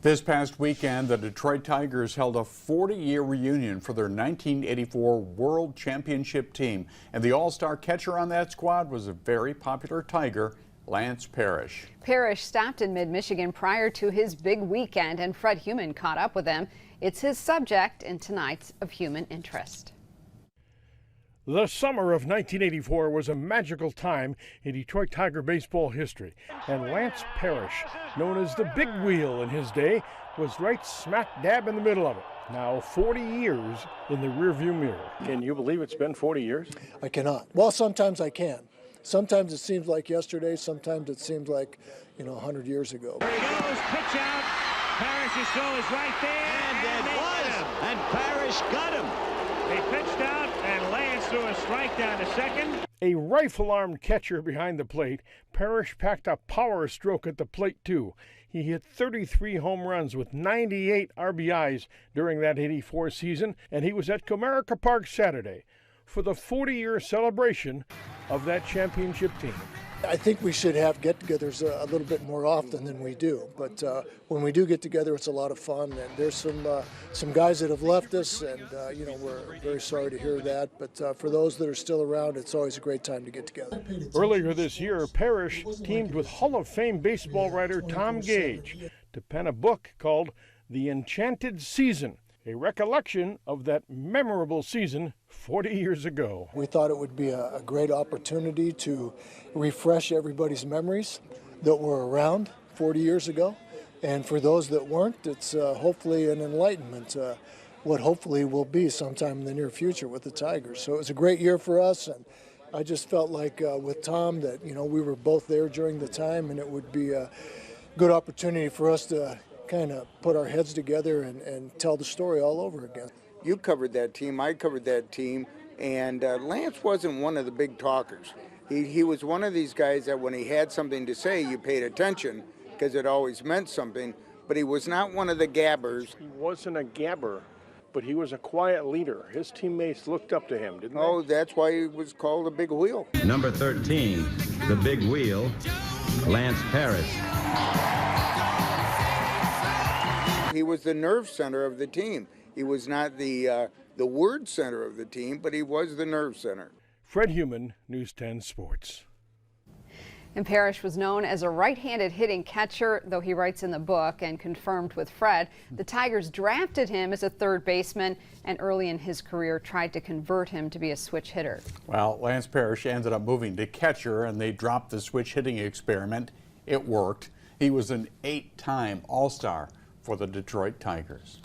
This past weekend, the Detroit Tigers held a 40-year reunion for their 1984 World Championship team. And the all-star catcher on that squad was a very popular Tiger, Lance Parrish. Parrish stopped in mid-Michigan prior to his big weekend, and Fred Heumann caught up with him. It's his subject in tonight's Of Human Interest. The summer of 1984 was a magical time in Detroit Tiger baseball history, and Lance Parrish, known as the Big Wheel in his day, was right smack dab in the middle of it. Now 40 years in the rearview mirror. Can you believe it's been 40 years? I cannot. Well, sometimes I can. Sometimes it seems like yesterday, sometimes it seems like, 100 years ago. Here he goes, pitch out. Parrish's throw is right there. And it was, and Parrish got him. They pitched out, and Lance threw a strike down to second. A rifle-armed catcher behind the plate, Parrish packed a power stroke at the plate, too. He hit 33 home runs with 98 RBIs during that 84 season, and he was at Comerica Park Saturday for the 40-year celebration of that championship team. I think we should have get-togethers a little bit more often than we do, but when we do get together, it's a lot of fun. And there's some guys that have left us, and we're very sorry to hear that. But for those that are still around, it's always a great time to get together. Earlier this year, Parrish teamed with Hall of Fame baseball writer Tom Gage to pen a book called The Enchanted Season, a recollection of that memorable season 40 years ago. We thought it would be a great opportunity to refresh everybody's memories that were around 40 years ago. And for those that weren't, it's hopefully an enlightenment, what hopefully will be sometime in the near future with the Tigers. So it was a great year for us, and I just felt like with Tom that, we were both there during the time, and it would be a good opportunity for us to kind of put our heads together and tell the story all over again. You covered that team, I covered that team, and Lance wasn't one of the big talkers. He was one of these guys that when he had something to say, you paid attention because it always meant something, but he was not one of the gabbers. He wasn't a gabber, but he was a quiet leader. His teammates looked up to him, didn't they? Oh, that's why he was called the Big Wheel. Number 13, the Big Wheel, Lance Parrish. He was the nerve center of the team. He was not the word center of the team, but he was the nerve center. Fred Heumann, News 10 Sports. And Parrish was known as a right-handed hitting catcher, though he writes in the book and confirmed with Fred, the Tigers drafted him as a third baseman and early in his career tried to convert him to be a switch hitter. Well, Lance Parrish ended up moving to catcher and they dropped the switch hitting experiment. It worked. He was an 8-time All-Star for the Detroit Tigers.